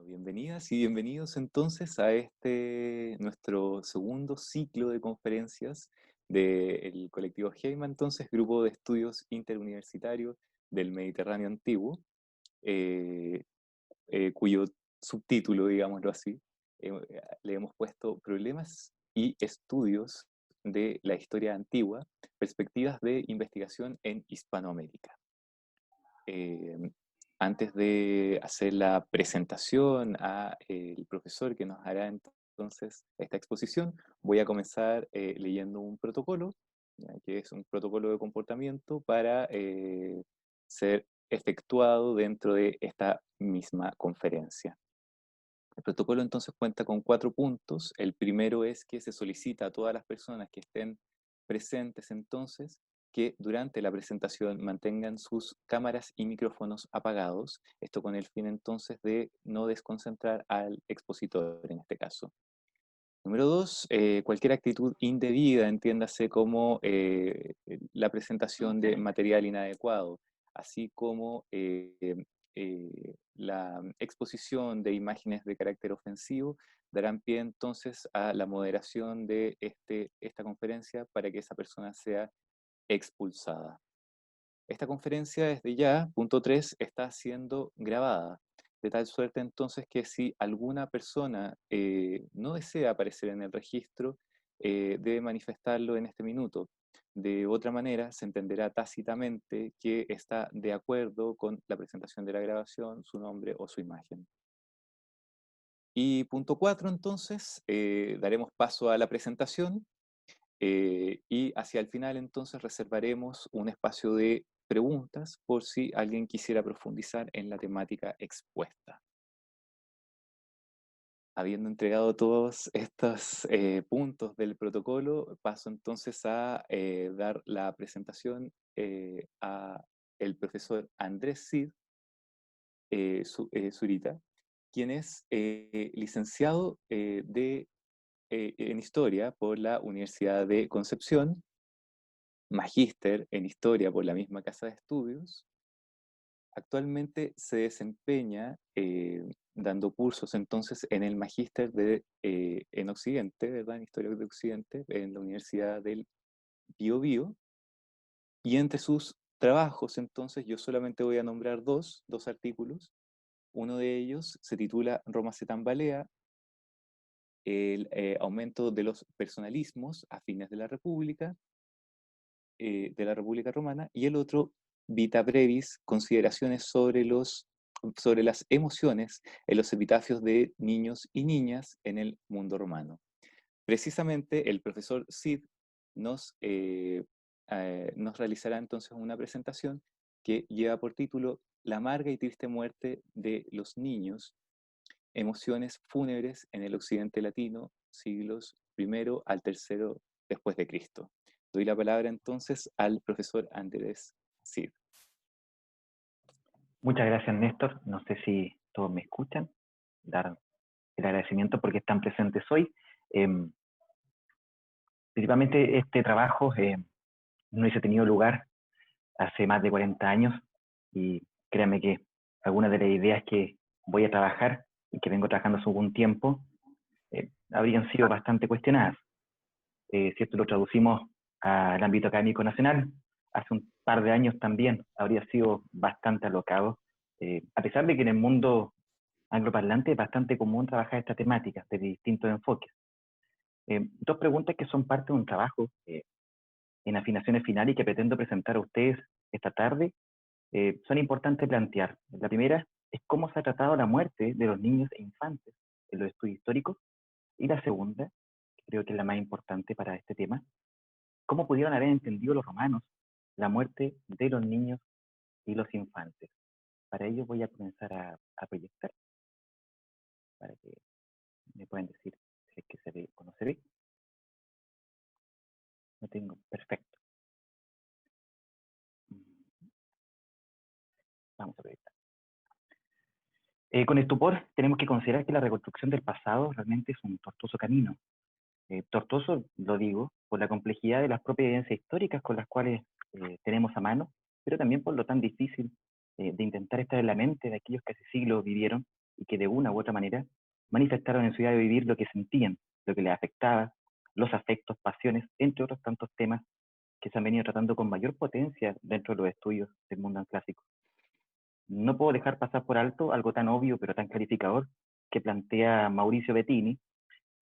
Bienvenidas y bienvenidos entonces a este nuestro segundo ciclo de conferencias del colectivo GEIMA, entonces Grupo de Estudios Interuniversitarios del Mediterráneo Antiguo, eh, cuyo subtítulo, digámoslo así, le hemos puesto Problemas y Estudios de la Historia Antigua, Perspectivas de Investigación en Hispanoamérica. Eh, Antes de hacer la presentación a el profesor que nos hará entonces esta exposición, voy a comenzar leyendo un protocolo, ya, que es un protocolo de comportamiento para ser efectuado dentro de esta misma conferencia. El protocolo entonces cuenta con 4 puntos. El primero es que se solicita a todas las personas que estén presentes entonces que durante la presentación mantengan sus cámaras y micrófonos apagados, esto con el fin entonces de no desconcentrar al expositor en este caso. Número 2, cualquier actitud indebida, entiéndase como la presentación de material inadecuado, así como la exposición de imágenes de carácter ofensivo, darán pie entonces a la moderación de esta conferencia para que esa persona sea expulsada. Esta conferencia desde ya, punto 3, está siendo grabada, de tal suerte entonces que si alguna persona no desea aparecer en el registro, debe manifestarlo en este minuto. De otra manera, se entenderá tácitamente que está de acuerdo con la presentación de la grabación, su nombre o su imagen. Y punto 4, entonces, daremos paso a la presentación y hacia el final entonces reservaremos un espacio de preguntas por si alguien quisiera profundizar en la temática expuesta. Habiendo entregado todos estos puntos del protocolo, paso entonces a dar la presentación a el profesor Andrés Cid Zurita, quien es licenciado en Historia por la Universidad de Concepción, magíster en Historia por la misma casa de estudios. Actualmente se desempeña dando cursos entonces en el magíster en Occidente, ¿verdad? En Historia de Occidente, en la Universidad del Biobío. Y entre sus trabajos, entonces, yo solamente voy a nombrar dos artículos. Uno de ellos se titula Roma se tambalea, el aumento de los personalismos a fines de la República Romana, y el otro, Vita Brevis, consideraciones sobre las emociones en los epitafios de niños y niñas en el mundo romano. Precisamente el profesor Cid nos realizará entonces una presentación que lleva por título La amarga y triste muerte de los niños, emociones fúnebres en el occidente latino, siglos primero al tercero después de Cristo. Doy la palabra entonces al profesor Andrés Cid. Muchas gracias, Néstor. No sé si todos me escuchan. Dar el agradecimiento porque están presentes hoy. Principalmente este trabajo no hubiese tenido lugar hace más de 40 años y créanme que algunas de las ideas que voy a trabajar y que vengo trabajando hace algún tiempo habrían sido bastante cuestionadas. Si esto lo traducimos al ámbito académico nacional, hace un par de años también habría sido bastante alocado, a pesar de que en el mundo angloparlante es bastante común trabajar esta temática desde distintos enfoques. Dos preguntas que son parte de un trabajo en afinaciones finales y que pretendo presentar a ustedes esta tarde son importantes plantear. La primera es cómo se ha tratado la muerte de los niños e infantes en los estudios históricos, y la segunda, que creo que es la más importante para este tema, cómo pudieron haber entendido los romanos la muerte de los niños y los infantes. Para ello voy a comenzar a proyectar, para que me puedan decir si es que se ve o no se ve. No tengo, perfecto. Vamos a proyectar. Con estupor tenemos que considerar que la reconstrucción del pasado realmente es un tortuoso camino. Tortuoso, lo digo, por la complejidad de las propias evidencias históricas con las cuales tenemos a mano, pero también por lo tan difícil de intentar estar en la mente de aquellos que hace siglos vivieron y que de una u otra manera manifestaron en su diario vivir lo que sentían, lo que les afectaba, los afectos, pasiones, entre otros tantos temas que se han venido tratando con mayor potencia dentro de los estudios del mundo clásico. No puedo dejar pasar por alto algo tan obvio pero tan clarificador que plantea Mauricio Bettini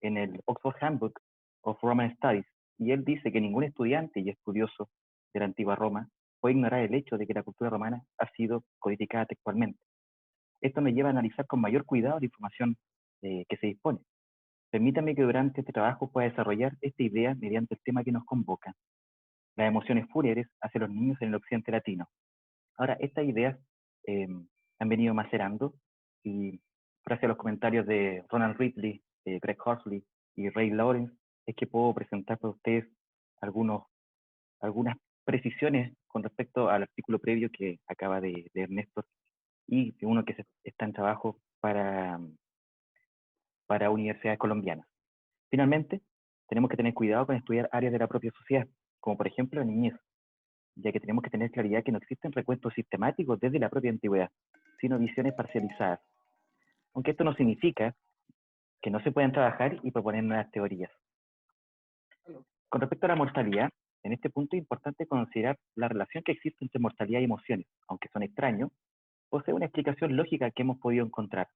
en el Oxford Handbook of Roman Studies, y él dice que ningún estudiante y estudioso de la antigua Roma puede ignorar el hecho de que la cultura romana ha sido codificada textualmente. Esto me lleva a analizar con mayor cuidado la información que se dispone. Permítame que durante este trabajo pueda desarrollar esta idea mediante el tema que nos convoca, las emociones fúnebres hacia los niños en el occidente latino. Ahora, estas ideas eh, han venido macerando y gracias a los comentarios de Ronald Ridley, Greg Horsley y Ray Lawrence, es que puedo presentar para ustedes algunas precisiones con respecto al artículo previo que acaba de leer Néstor y de uno que está en trabajo para universidades colombianas. Finalmente, tenemos que tener cuidado con estudiar áreas de la propia sociedad, como por ejemplo la niñez, ya que tenemos que tener claridad que no existen recuentos sistemáticos desde la propia antigüedad, sino visiones parcializadas. Aunque esto no significa que no se puedan trabajar y proponer nuevas teorías. Con respecto a la mortalidad, en este punto es importante considerar la relación que existe entre mortalidad y emociones, aunque son extraños, posee una explicación lógica que hemos podido encontrar.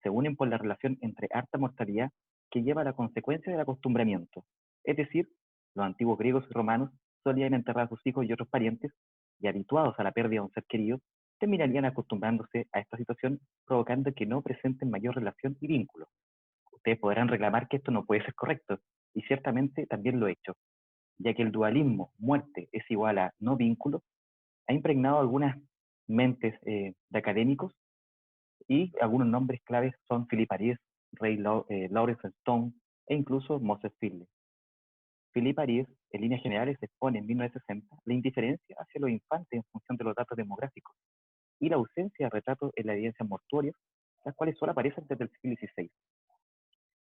Se unen por la relación entre harta mortalidad que lleva a la consecuencia del acostumbramiento. Es decir, los antiguos griegos y romanos solían enterrar a sus hijos y otros parientes, y habituados a la pérdida de un ser querido, terminarían acostumbrándose a esta situación, provocando que no presenten mayor relación y vínculo. Ustedes podrán reclamar que esto no puede ser correcto, y ciertamente también lo he hecho, ya que el dualismo muerte es igual a no vínculo, ha impregnado algunas mentes de académicos, y algunos nombres claves son Philip Aries, Lawrence Stone e incluso Moses Finley. Philip Aries, en líneas generales, expone en 1960 la indiferencia hacia los infantes en función de los datos demográficos y la ausencia de retratos en las evidencias mortuorias, las cuales solo aparecen desde el siglo XVI.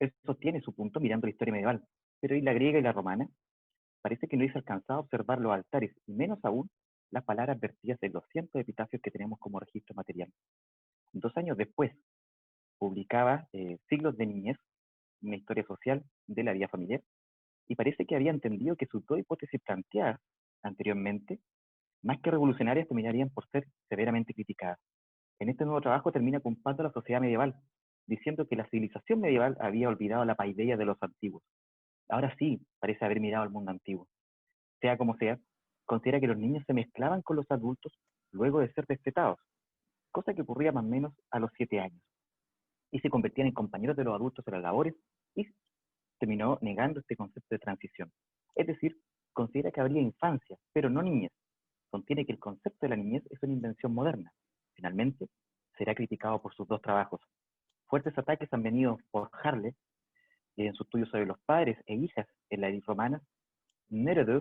Él sostiene su punto mirando la historia medieval, pero ¿y la griega y la romana? Parece que no hizo alcanzado a observar los altares, y menos aún las palabras vertidas en los cientos de epitafios que tenemos como registro material. 2 años después, publicaba Siglos de niñez, una historia social de la vida familiar, y parece que había entendido que sus dos hipótesis planteadas anteriormente, más que revolucionarias, terminarían por ser severamente criticadas. En este nuevo trabajo termina culpando a la sociedad medieval, diciendo que la civilización medieval había olvidado la paideia de los antiguos. Ahora sí parece haber mirado al mundo antiguo. Sea como sea, considera que los niños se mezclaban con los adultos luego de ser destetados, cosa que ocurría más o menos a los 7 años, y se convertían en compañeros de los adultos en las labores, y terminó negando este concepto de transición. Es decir, considera que habría infancia, pero no niñez. Sostiene que el concepto de la niñez es una invención moderna. Finalmente, será criticado por sus dos trabajos. Fuertes ataques han venido por Harley en su estudio sobre los padres e hijas en la edad romana, Neruda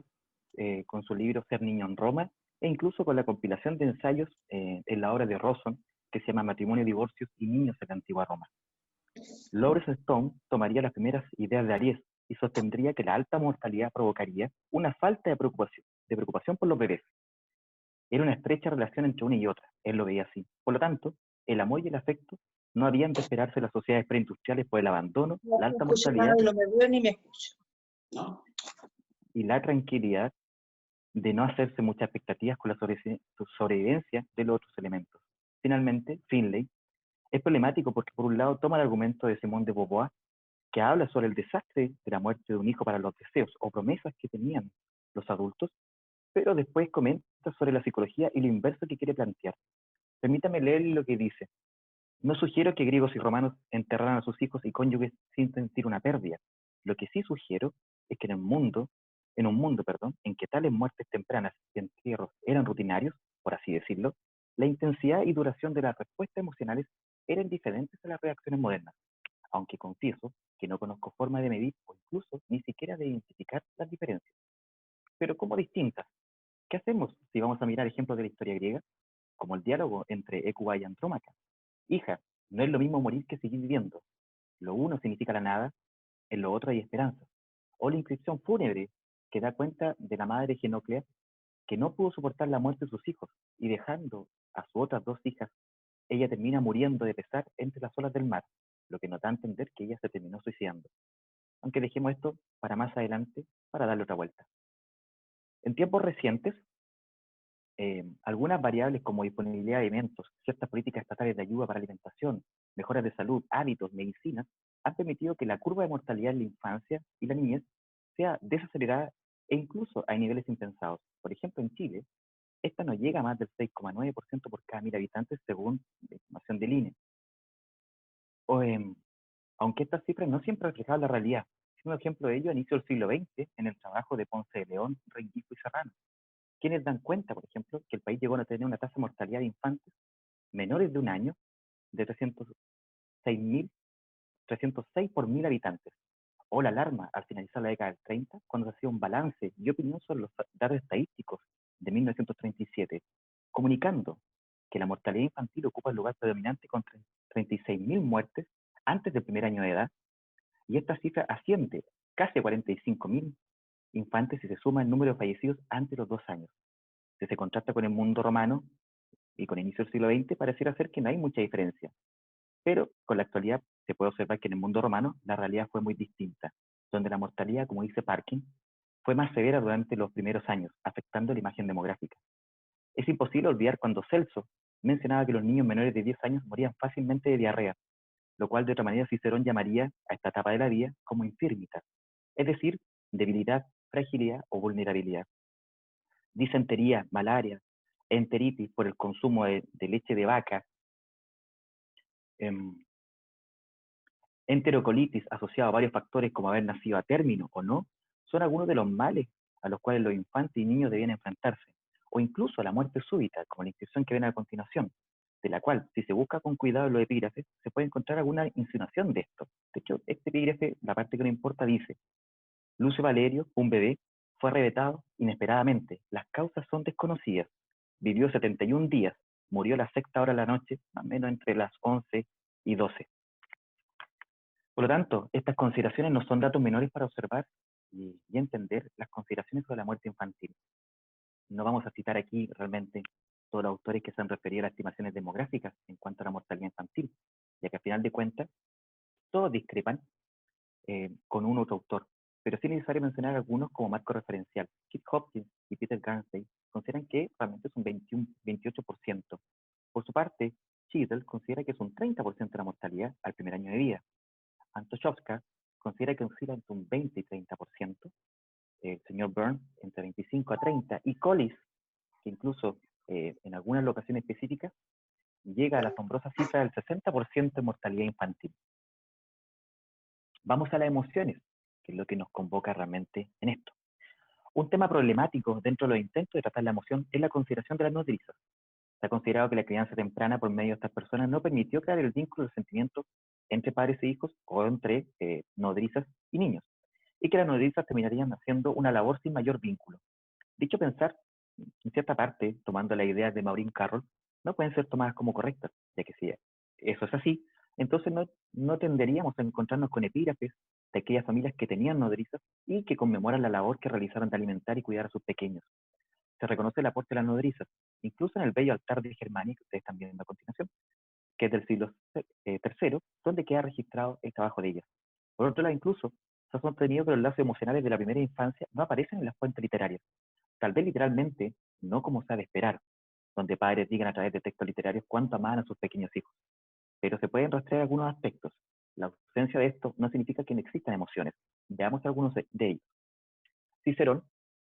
con su libro Ser niño en Roma, e incluso con la compilación de ensayos en la obra de Roson, que se llama Matrimonio, Divorcios y Niños en la Antigua Roma. Lawrence Stone tomaría las primeras ideas de Aries y sostendría que la alta mortalidad provocaría una falta de preocupación por los bebés. Era una estrecha relación entre una y otra, él lo veía así. Por lo tanto, el amor y el afecto no habían de esperarse en las sociedades preindustriales por el abandono, No la te alta escucho, mortalidad Manuel, no me veo ni me escucho. No. y la tranquilidad de no hacerse muchas expectativas con la sobrevivencia de los otros elementos. Finalmente, Finlay es problemático porque por un lado toma el argumento de Simone de Beauvoir, que habla sobre el desastre de la muerte de un hijo para los deseos o promesas que tenían los adultos, pero después comenta sobre la psicología y lo inverso que quiere plantear. Permítame leer lo que dice. No sugiero que griegos y romanos enterraran a sus hijos y cónyuges sin sentir una pérdida. Lo que sí sugiero es que en un mundo, en que tales muertes tempranas y entierros eran rutinarios, por así decirlo, la intensidad y duración de las respuestas emocionales eran diferentes a las reacciones modernas, aunque confieso que no conozco forma de medir o incluso ni siquiera de identificar las diferencias. Pero ¿cómo distintas? ¿Qué hacemos si vamos a mirar ejemplos de la historia griega? Como el diálogo entre Hécuba y Andrómaca. Hija, no es lo mismo morir que seguir viviendo. Lo uno significa la nada, en lo otro hay esperanza. O la inscripción fúnebre, que da cuenta de la madre Genoclea, que no pudo soportar la muerte de sus hijos, y dejando a sus otras dos hijas ella termina muriendo de pesar entre las olas del mar, lo que nos da a entender que ella se terminó suicidando. Aunque dejemos esto para más adelante, para darle otra vuelta. En tiempos recientes, algunas variables como disponibilidad de alimentos, ciertas políticas estatales de ayuda para alimentación, mejoras de salud, hábitos, medicinas, han permitido que la curva de mortalidad en la infancia y la niñez sea desacelerada e incluso a niveles impensados. Por ejemplo, en Chile, esta no llega a más del 6,9% por cada 1.000 habitantes según la información del INE. O, aunque estas cifras no siempre reflejaban la realidad. Un ejemplo de ello a inicio del siglo XX en el trabajo de Ponce de León, Rengifo y Serrano, quienes dan cuenta, por ejemplo, que el país llegó a tener una tasa de mortalidad de infantes menores de un año de 306 por 1.000 habitantes. O la alarma al finalizar la década del 30, cuando se hacía un balance y opinión sobre los datos estadísticos de 1937, comunicando que la mortalidad infantil ocupa el lugar predominante con 36.000 muertes antes del primer año de edad, y esta cifra asciende casi a 45.000 infantes si se suma el número de fallecidos antes de los 2 años. Si se contrasta con el mundo romano y con el inicio del siglo XX, pareciera ser que no hay mucha diferencia. Pero con la actualidad se puede observar que en el mundo romano la realidad fue muy distinta, donde la mortalidad, como dice Parkin, fue más severa durante los primeros años, afectando la imagen demográfica. Es imposible olvidar cuando Celso mencionaba que los niños menores de 10 años morían fácilmente de diarrea, lo cual de otra manera Cicerón llamaría a esta etapa de la vida como infirmita, es decir, debilidad, fragilidad o vulnerabilidad. Disentería, malaria, enteritis por el consumo de leche de vaca, enterocolitis asociado a varios factores como haber nacido a término o no, son algunos de los males a los cuales los infantes y niños debían enfrentarse, o incluso a la muerte súbita, como la inscripción que ven a continuación, de la cual, si se busca con cuidado en los epígrafes, se puede encontrar alguna insinuación de esto. De hecho, este epígrafe, la parte que no importa, dice: Lucio Valerio, un bebé, fue arrebatado inesperadamente. Las causas son desconocidas. Vivió 71 días. Murió a la sexta hora de la noche, más o menos entre las 11 y 12. Por lo tanto, estas consideraciones no son datos menores para observar y entender las consideraciones sobre la muerte infantil. No vamos a citar aquí realmente todos los autores que se han referido a las estimaciones demográficas en cuanto a la mortalidad infantil, ya que al final de cuentas todos discrepan con un otro autor, pero sí es necesario mencionar algunos como marco referencial. Keith Hopkins y Peter Garnsey consideran que realmente es un 28%. Por su parte, Chisel considera que es un 30% de la mortalidad al primer año de vida. Antochowska considera que oscila entre un 20 y 30%. El señor Byrne entre 25 a 30%. Y Collis, que incluso en algunas locaciones específicas llega a la asombrosa cifra del 60% de mortalidad infantil. Vamos a las emociones, que es lo que nos convoca realmente en esto. Un tema problemático dentro de los intentos de tratar la emoción es la consideración de las nodrizas. Se ha considerado que la crianza temprana por medio de estas personas no permitió crear el vínculo de sentimientos entre padres e hijos o entre nodrizas y niños, y que las nodrizas terminarían haciendo una labor sin mayor vínculo. Dicho pensar, en cierta parte, tomando la idea de Maureen Carroll, no pueden ser tomadas como correctas, ya que si eso es así, entonces no tenderíamos a encontrarnos con epígrafes de aquellas familias que tenían nodrizas y que conmemoran la labor que realizaron de alimentar y cuidar a sus pequeños. Se reconoce el aporte de las nodrizas, incluso en el bello altar de Germania, que ustedes están viendo a continuación, que es del siglo III, donde queda registrado el trabajo de ellas. Por otro lado, incluso se ha sostenido que los lazos emocionales de la primera infancia no aparecen en las fuentes literarias, tal vez literalmente, no como se ha de esperar, donde padres digan a través de textos literarios cuánto amaban a sus pequeños hijos. Pero se pueden rastrear algunos aspectos. La ausencia de esto no significa que no existan emociones. Veamos algunos de ellos. Cicerón,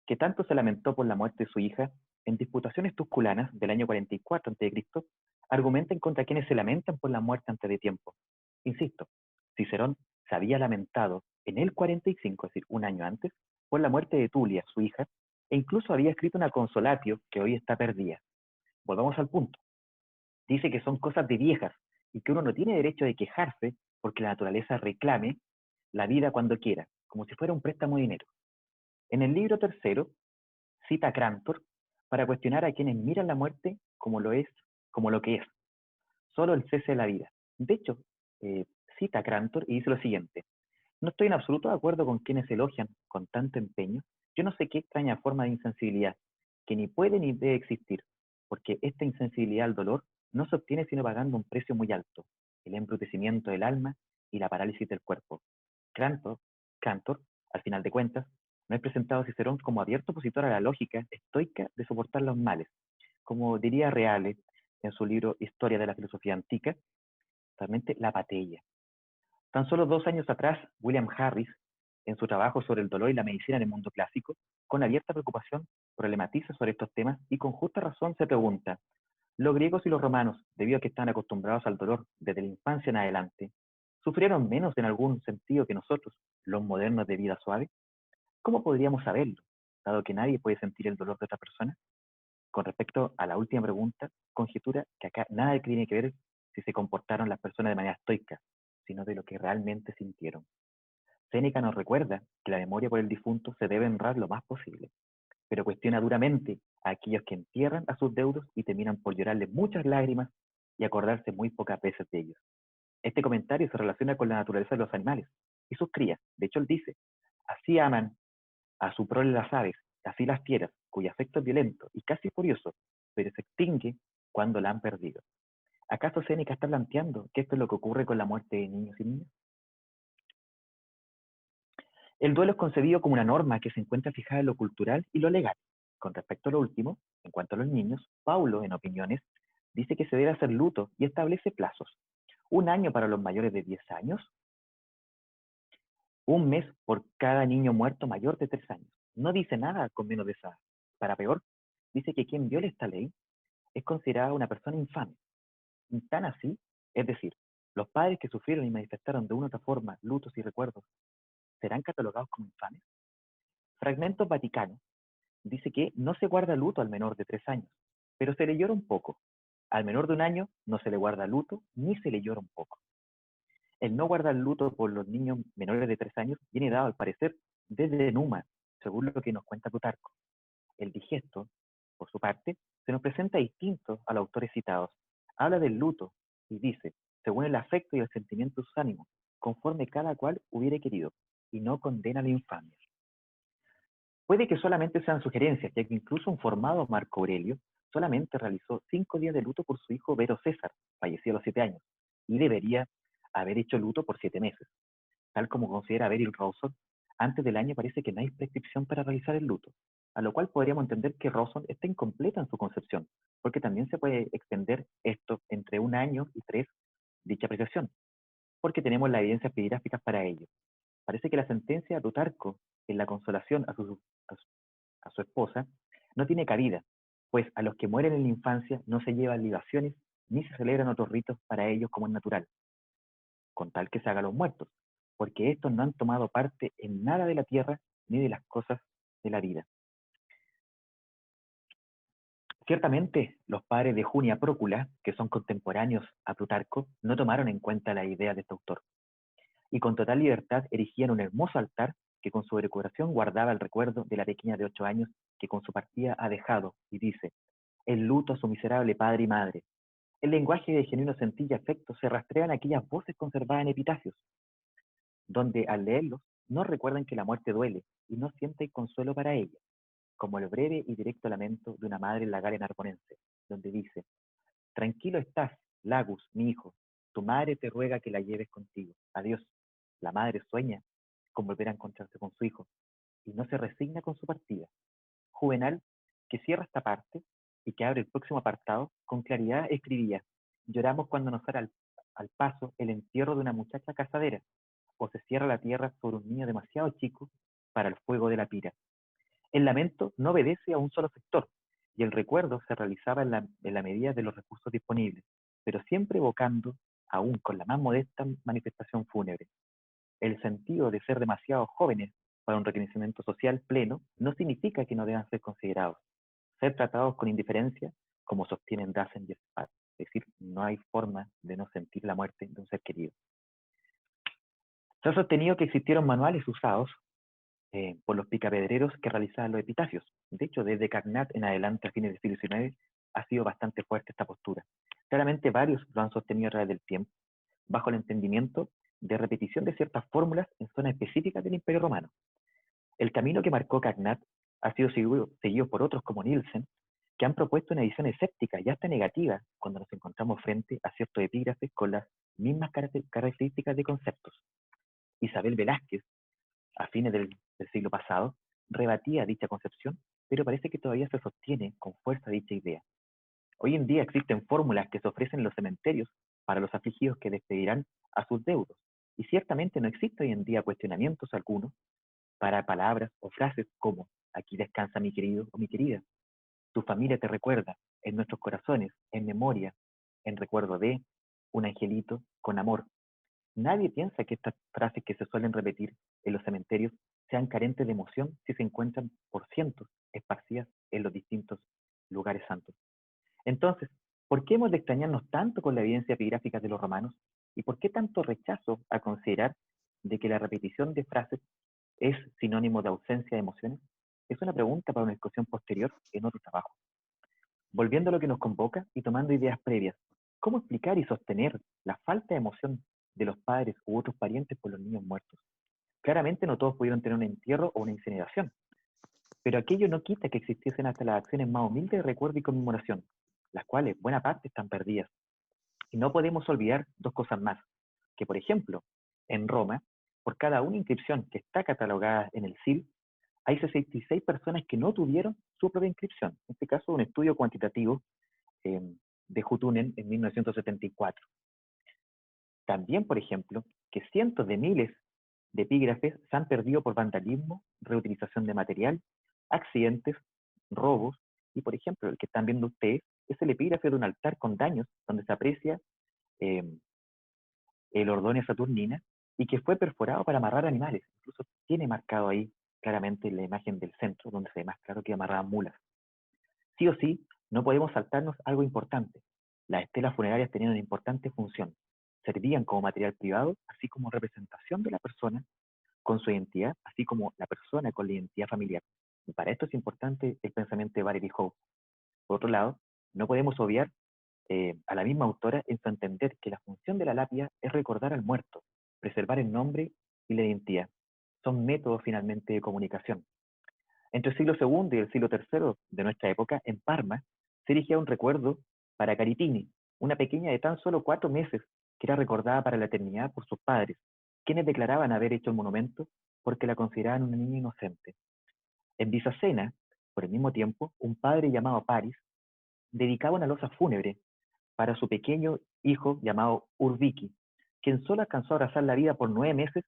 que tanto se lamentó por la muerte de su hija, en Disputaciones Tusculanas del año 44 a.C., argumenta en contra quienes se lamentan por la muerte antes de tiempo. Insisto, Cicerón se había lamentado en el 45, es decir, un año antes, por la muerte de Tulia, su hija, e incluso había escrito una consolatio que hoy está perdida. Volvamos al punto. Dice que son cosas de viejas y que uno no tiene derecho de quejarse porque la naturaleza reclame la vida cuando quiera, como si fuera un préstamo de dinero. En el libro tercero, cita a Crantor para cuestionar a quienes miran la muerte como lo que es, solo el cese de la vida. De hecho, cita a Crantor y dice lo siguiente: no estoy en absoluto de acuerdo con quienes elogian con tanto empeño, yo no sé qué extraña forma de insensibilidad, que ni puede ni debe existir, porque esta insensibilidad al dolor no se obtiene sino pagando un precio muy alto, el embrutecimiento del alma y la parálisis del cuerpo. Cantor, al final de cuentas, no es presentado a Cicerón como abierto opositor a la lógica estoica de soportar los males, como diría Reale en su libro Historia de la Filosofía Antica, realmente la patella. Tan solo 2 años atrás, William Harris, en su trabajo sobre el dolor y la medicina en el mundo clásico, con abierta preocupación, problematiza sobre estos temas y con justa razón se pregunta, ¿los griegos y los romanos, debido a que están acostumbrados al dolor desde la infancia en adelante, sufrieron menos en algún sentido que nosotros, los modernos de vida suave? ¿Cómo podríamos saberlo, dado que nadie puede sentir el dolor de otra persona? Con respecto a la última pregunta, conjetura que acá nada tiene que ver si se comportaron las personas de manera estoica, sino de lo que realmente sintieron. Séneca nos recuerda que la memoria por el difunto se debe honrar lo más posible, pero cuestiona duramente a aquellos que entierran a sus deudos y terminan por llorarles muchas lágrimas y acordarse muy pocas veces de ellos. Este comentario se relaciona con la naturaleza de los animales y sus crías. De hecho, él dice, así aman a su prole las aves, así las fieras, cuyo afecto es violento y casi furioso, pero se extingue cuando la han perdido. ¿Acaso Séneca está planteando que esto es lo que ocurre con la muerte de niños y niñas? El duelo es concebido como una norma que se encuentra fijada en lo cultural y lo legal. Con respecto a lo último, en cuanto a los niños, Paulo, en Opiniones, dice que se debe hacer luto y establece plazos. 1 año para los mayores de 10 años, 1 mes por cada niño muerto mayor de 3 años. No dice nada con menos de esa edad. Para peor, dice que quien viole esta ley es considerada una persona infame. Y tan así, es decir, los padres que sufrieron y manifestaron de una u otra forma lutos y recuerdos, ¿serán catalogados como infames? Fragmentos Vaticanos dice que no se guarda luto al menor de 3 años, pero se le llora un poco. Al menor de 1 año no se le guarda luto ni se le llora un poco. El no guardar luto por los niños menores de 3 años viene dado, al parecer, desde Numa, según lo que nos cuenta Plutarco. El digesto, por su parte, se nos presenta distinto a los autores citados. Habla del luto y dice, según el afecto y el sentimiento de sus ánimos, conforme cada cual hubiere querido, y no condena la infamia. Puede que solamente sean sugerencias, ya que incluso un formado Marco Aurelio solamente realizó 5 días de luto por su hijo Vero César, fallecido a los 7 años, y debería haber hecho luto por 7 meses. Tal como considera Beryl Rawson, antes del año parece que no hay prescripción para realizar el luto, a lo cual podríamos entender que Rawson está incompleta en su concepción, porque también se puede extender esto entre 1 año y 3, dicha apreciación, porque tenemos las evidencias epigráficas para ello. Parece que la sentencia de Plutarco en la consolación a su esposa no tiene cabida, pues a los que mueren en la infancia no se llevan libaciones ni se celebran otros ritos para ellos como es natural, con tal que se hagan los muertos, porque estos no han tomado parte en nada de la tierra ni de las cosas de la vida. Ciertamente, los padres de Junia Prócula, que son contemporáneos a Plutarco, no tomaron en cuenta la idea de este autor, y con total libertad erigían un hermoso altar que con su decoración guardaba el recuerdo de la pequeña de 8 años que con su partida ha dejado, y dice, el luto a su miserable padre y madre. El lenguaje de genuino sentido y afecto se rastrean aquellas voces conservadas en epitafios, donde al leerlos no recuerdan que la muerte duele y no sienten consuelo para ella, como el breve y directo lamento de una madre en la Galia narbonense, donde dice, tranquilo estás, Lagus, mi hijo, tu madre te ruega que la lleves contigo. Adiós. La madre sueña con volver a encontrarse con su hijo y no se resigna con su partida. Juvenal, que cierra esta parte y que abre el próximo apartado, con claridad escribía, lloramos cuando nos sale al paso el entierro de una muchacha casadera, o se cierra la tierra sobre un niño demasiado chico para el fuego de la pira. El lamento no obedece a un solo sector, y el recuerdo se realizaba en la medida de los recursos disponibles, pero siempre evocando, aún con la más modesta manifestación fúnebre. El sentido de ser demasiado jóvenes para un reconocimiento social pleno no significa que no deban ser considerados, ser tratados con indiferencia, como sostienen Dasein y Spar. Es decir, no hay forma de no sentir la muerte de un ser querido. Se ha sostenido que existieron manuales usados por los picapedreros que realizaban los epitafios. De hecho, desde Carnat en adelante, a fines del siglo XIX, ha sido bastante fuerte esta postura. Claramente varios lo han sostenido a través del tiempo, bajo el entendimiento de repetición de ciertas fórmulas en zonas específicas del Imperio Romano. El camino que marcó Carnat ha sido seguido por otros como Nielsen, que han propuesto una visión escéptica y hasta negativa cuando nos encontramos frente a ciertos epígrafes con las mismas características de conceptos. Isabel Velázquez, a fines del siglo pasado, rebatía dicha concepción, pero parece que todavía se sostiene con fuerza dicha idea. Hoy en día existen fórmulas que se ofrecen en los cementerios para los afligidos que despedirán a sus deudos, y ciertamente no existe hoy en día cuestionamientos algunos para palabras o frases como aquí descansa mi querido o mi querida, tu familia te recuerda, en nuestros corazones, en memoria, en recuerdo de un angelito con amor. Nadie piensa que estas frases que se suelen repetir en los cementerios sean carentes de emoción si se encuentran por cientos esparcidas en los distintos lugares santos. Entonces, ¿por qué hemos de extrañarnos tanto con la evidencia epigráfica de los romanos? ¿Y por qué tanto rechazo a considerar de que la repetición de frases es sinónimo de ausencia de emociones? Es una pregunta para una discusión posterior en otro trabajo. Volviendo a lo que nos convoca y tomando ideas previas, ¿cómo explicar y sostener la falta de emoción de los padres u otros parientes por los niños muertos? Claramente no todos pudieron tener un entierro o una incineración, pero aquello no quita que existiesen hasta las acciones más humildes de recuerdo y conmemoración, las cuales buena parte están perdidas. Y no podemos olvidar dos cosas más, que por ejemplo, en Roma, por cada una inscripción que está catalogada en el CIL, hay 66 personas que no tuvieron su propia inscripción. En este caso, un estudio cuantitativo eh, de Hutunen en 1974. También, por ejemplo, que cientos de miles de epígrafes se han perdido por vandalismo, reutilización de material, accidentes, robos, y por ejemplo, el que están viendo ustedes es el epígrafe de un altar con daños, donde se aprecia eh, el Ordonia Saturnina, y que fue perforado para amarrar animales. Incluso tiene marcado ahí claramente la imagen del centro, donde se ve más claro que amarraban mulas. Sí o sí, no podemos saltarnos algo importante. Las estelas funerarias tenían una importante función. Servían como material privado, así como representación de la persona con su identidad, así como la persona con la identidad familiar. Y para esto es importante el pensamiento de Valerie Hope. Por otro lado, no podemos obviar a la misma autora en su entender que la función de la lápida es recordar al muerto, preservar el nombre y la identidad. Son métodos finalmente de comunicación. Entre el siglo II y el siglo III de nuestra época, en Parma, se erigía un recuerdo para Caritini, una pequeña de tan solo 4 meses que era recordada para la eternidad por sus padres, quienes declaraban haber hecho el monumento porque la consideraban una niña inocente. En Bizacena, por el mismo tiempo, un padre llamado Paris dedicaba una losa fúnebre para su pequeño hijo llamado Urbiki, quien solo alcanzó a abrazar la vida por 9 meses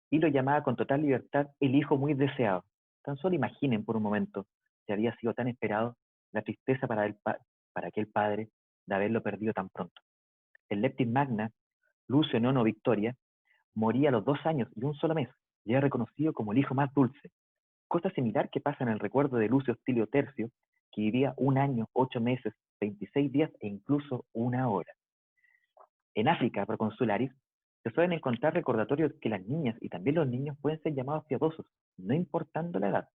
y lo llamaba con total libertad el hijo muy deseado. Tan solo imaginen por un momento si había sido tan esperado la tristeza para aquel padre de haberlo perdido tan pronto. El leptis magna, Lucio IX Victoria, moría a los 2 años y un solo mes, y era reconocido como el hijo más dulce. Cosa similar que pasa en el recuerdo de Lucio Stilio Tercio, que vivía 1 año, 8 meses, 26 días e incluso 1 hora. En África, proconsularis, se suelen encontrar recordatorios que las niñas y también los niños pueden ser llamados piadosos, no importando la edad.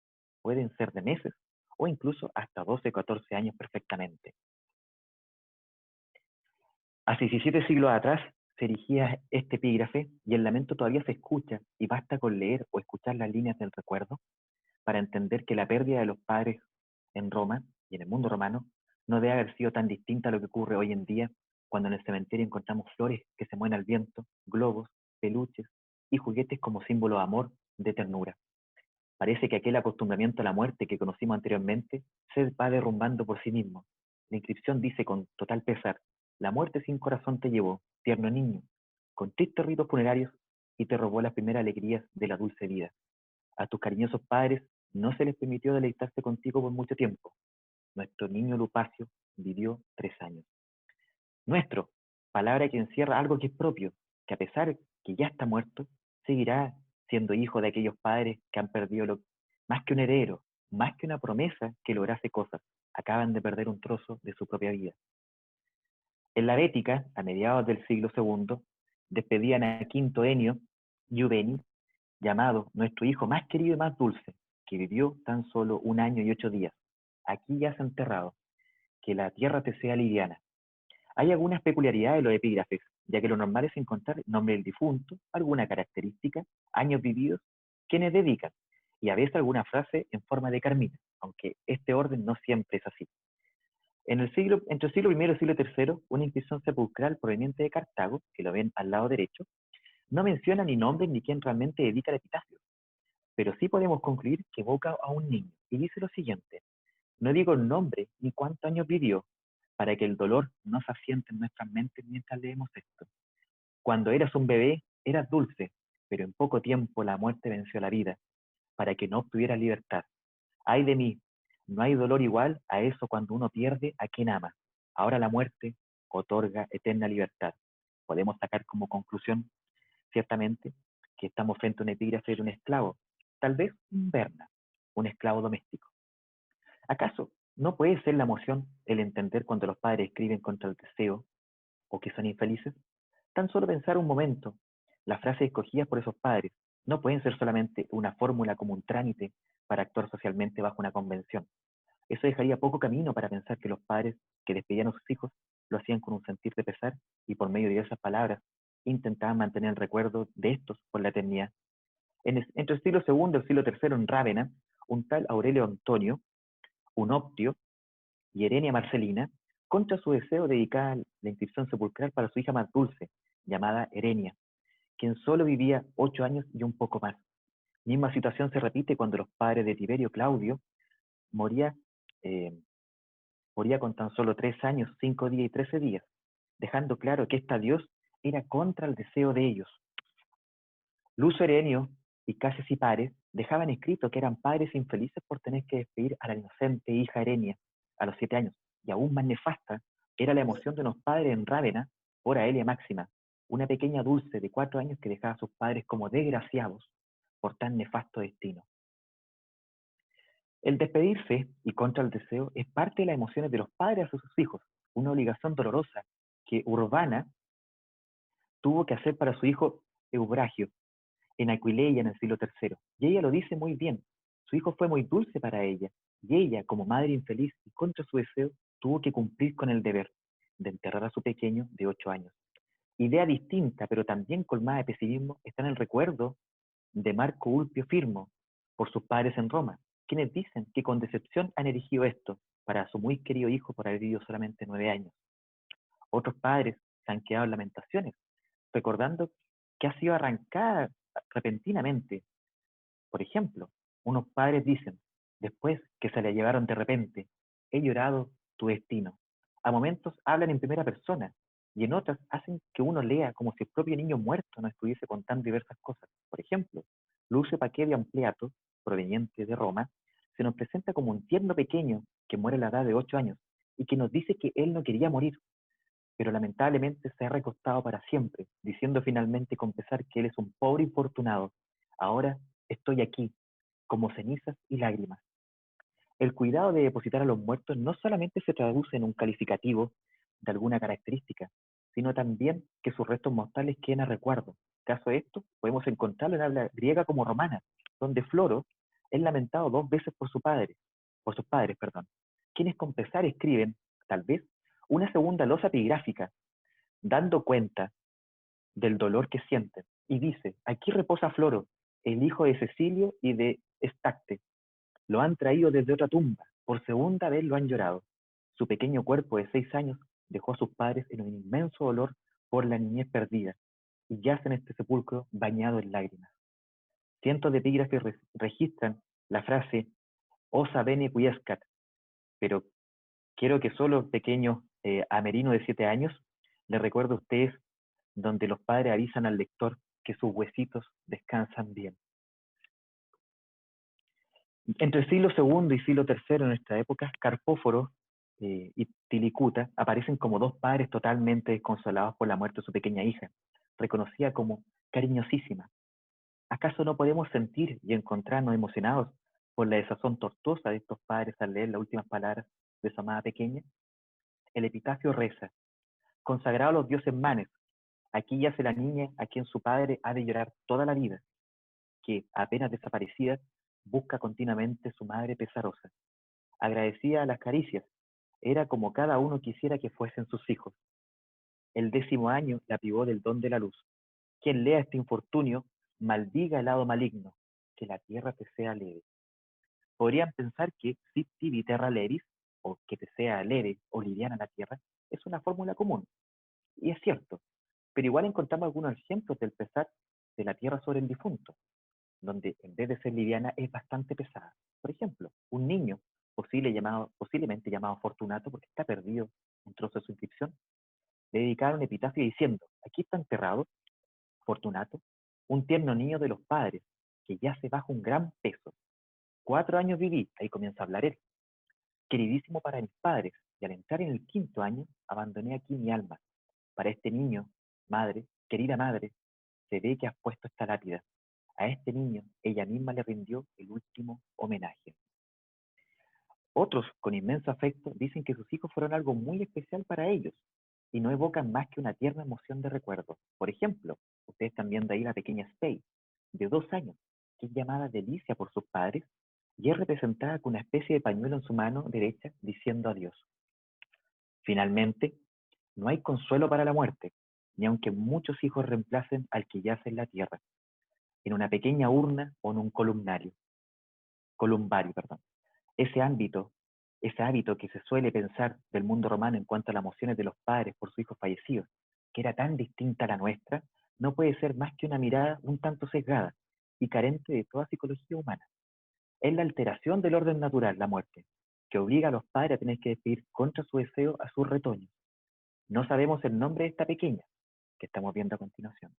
Pueden ser de meses o incluso hasta 12 o 14 años perfectamente. Hace 17 siglos atrás se erigía este epígrafe y el lamento todavía se escucha y basta con leer o escuchar las líneas del recuerdo para entender que la pérdida de los padres en Roma y en el mundo romano no debe haber sido tan distinta a lo que ocurre hoy en día cuando en el cementerio encontramos flores que se mueven al viento, globos, peluches y juguetes como símbolo de amor, de ternura. Parece que aquel acostumbramiento a la muerte que conocimos anteriormente se va derrumbando por sí mismo. La inscripción dice con total pesar: la muerte sin corazón te llevó, tierno niño, con tristes ritos funerarios y te robó las primeras alegrías de la dulce vida. A tus cariñosos padres no se les permitió deleitarse contigo por mucho tiempo. Nuestro niño Lupacio vivió 3 años. Nuestro, palabra que encierra algo que es propio, que a pesar que ya está muerto, seguirá siendo hijo de aquellos padres que han perdido más que un heredero, más que una promesa que lograse cosas, acaban de perder un trozo de su propia vida. En la Bética, a mediados del siglo II, despedían a Quinto Enio Juveni, llamado nuestro hijo más querido y más dulce, que vivió tan solo 1 año y 8 días. Aquí ya se ha enterrado, que la tierra te sea liviana. Hay algunas peculiaridades de los epígrafes, ya que lo normal es encontrar nombre del difunto, alguna característica, años vividos, quienes dedican, y a veces alguna frase en forma de carmina, aunque este orden no siempre es así. Entre el siglo I y el siglo III, una inscripción sepulcral proveniente de Cartago, que lo ven al lado derecho, no menciona ni nombre ni quién realmente dedica el epitafio, pero sí podemos concluir que evoca a un niño y dice lo siguiente: no digo el nombre ni cuántos años vivió, para que el dolor no se asiente en nuestras mentes mientras leemos esto. Cuando eras un bebé, eras dulce, pero en poco tiempo la muerte venció la vida, para que no obtuvieras libertad. Ay de mí, no hay dolor igual a eso cuando uno pierde a quien ama. Ahora la muerte otorga eterna libertad. Podemos sacar como conclusión, ciertamente, que estamos frente a un epígrafe de un esclavo, tal vez un Berna, un esclavo doméstico. ¿Acaso no puede ser la emoción el entender cuando los padres escriben contra el deseo o que son infelices? Tan solo pensar un momento, las frases escogidas por esos padres no pueden ser solamente una fórmula como un trámite para actuar socialmente bajo una convención. Eso dejaría poco camino para pensar que los padres que despedían a sus hijos lo hacían con un sentir de pesar y por medio de esas palabras intentaban mantener el recuerdo de estos por la eternidad. Entre el siglo II y el siglo III en Rávena, un tal Aurelio Antonio, un optio y Herenia Marcelina, contra su deseo dedicada la inscripción sepulcral para su hija más dulce, llamada Herenia, quien solo vivía 8 años y un poco más. Misma situación se repite cuando los padres de Tiberio Claudio moría, eh, moría con tan solo 3 años, 5 días y 13 días, dejando claro que esta Dios era contra el deseo de ellos. Lucio Herenio y Cases y Pares dejaban escrito que eran padres infelices por tener que despedir a la inocente hija Herenia a los 7 años, y aún más nefasta era la emoción de unos padres en Rávena por Aelia Máxima, una pequeña dulce de 4 años que dejaba a sus padres como desgraciados por tan nefasto destino. El despedirse y contra el deseo es parte de las emociones de los padres hacia sus hijos, una obligación dolorosa que Urbana tuvo que hacer para su hijo Eubragio en Aquileia en el siglo III. Y ella lo dice muy bien. Su hijo fue muy dulce para ella, y ella, como madre infeliz y contra su deseo, tuvo que cumplir con el deber de enterrar a su pequeño de 8 años. Idea distinta, pero también colmada de pesimismo, está en el recuerdo de Marco Ulpio Firmo por sus padres en Roma, quienes dicen que con decepción han erigido esto para su muy querido hijo por haber vivido solamente 9 años. Otros padres se han quedado en lamentaciones, recordando que ha sido arrancada repentinamente. Por ejemplo, unos padres dicen, después que se le llevaron de repente, he llorado tu destino. A momentos hablan en primera persona y en otras hacen que uno lea como si el propio niño muerto nos estuviese contando diversas cosas. Por ejemplo, Lucio Paquedia Ampliato, proveniente de Roma, se nos presenta como un tierno pequeño que muere a la edad de 8 años y que nos dice que él no quería morir, pero lamentablemente se ha recostado para siempre, diciendo finalmente con pesar que él es un pobre infortunado. Ahora estoy aquí, como cenizas y lágrimas. El cuidado de depositar a los muertos no solamente se traduce en un calificativo de alguna característica, sino también que sus restos mortales queden a recuerdo. Caso de esto, podemos encontrarlo en habla griega como romana, donde Floro es lamentado 2 veces por sus padres, quienes con pesar escriben, tal vez, una segunda losa epigráfica, dando cuenta del dolor que sienten. Y dice, aquí reposa Floro, el hijo de Cecilio y de Estacte. Lo han traído desde otra tumba, por segunda vez lo han llorado. Su pequeño cuerpo de 6 años dejó a sus padres en un inmenso dolor por la niñez perdida, y yace en este sepulcro bañado en lágrimas. Cientos de epígrafes registran la frase osa bene quiescat, pero quiero que solo el pequeño Amerino de 7 años le recuerde a ustedes donde los padres avisan al lector que sus huesitos descansan bien. Entre el siglo II y siglo III en nuestra época, Carpóforo y Tilicuta aparecen como 2 padres totalmente desconsolados por la muerte de su pequeña hija, reconocida como cariñosísima. ¿Acaso no podemos sentir y encontrarnos emocionados por la desazón tortuosa de estos padres al leer las últimas palabras de su amada pequeña? El epitafio reza, consagrado a los dioses manes, aquí yace la niña a quien su padre ha de llorar toda la vida, que, apenas desaparecida, busca continuamente su madre pesarosa. Agradecida a las caricias, era como cada uno quisiera que fuesen sus hijos. El 10º año la privó del don de la luz. Quien lea este infortunio, maldiga el lado maligno, que la tierra te sea leve. Podrían pensar que Sipti Viterra Levis, o que te sea leve o liviana la tierra es una fórmula común. Y es cierto, pero igual encontramos algunos ejemplos del pesar de la tierra sobre el difunto, donde en vez de ser liviana es bastante pesada. Por ejemplo, un niño posiblemente llamado Fortunato, porque está perdido un trozo de su inscripción, le dedicaron un epitafio diciendo: aquí está enterrado Fortunato, un tierno niño de los padres, que yace bajo un gran peso. 4 años viví, ahí comienza a hablar él, queridísimo para mis padres, y al entrar en el 5.º año, abandoné aquí mi alma. Para este niño, madre, querida madre, se ve que has puesto esta lápida. A este niño, ella misma le rindió el último homenaje. Otros, con inmenso afecto, dicen que sus hijos fueron algo muy especial para ellos y no evocan más que una tierna emoción de recuerdo. Por ejemplo, ustedes están viendo ahí la pequeña Spey, de 2 años, que es llamada Delicia por sus padres y es representada con una especie de pañuelo en su mano derecha diciendo adiós. Finalmente, no hay consuelo para la muerte, ni aunque muchos hijos reemplacen al que yace en la tierra, en una pequeña urna o en un columbario, perdón. Ese ámbito, ese hábito que se suele pensar del mundo romano en cuanto a las emociones de los padres por sus hijos fallecidos, que era tan distinta a la nuestra, no puede ser más que una mirada un tanto sesgada y carente de toda psicología humana. Es la alteración del orden natural, la muerte, que obliga a los padres a tener que despedir contra su deseo a sus retoños. No sabemos el nombre de esta pequeña, que estamos viendo a continuación,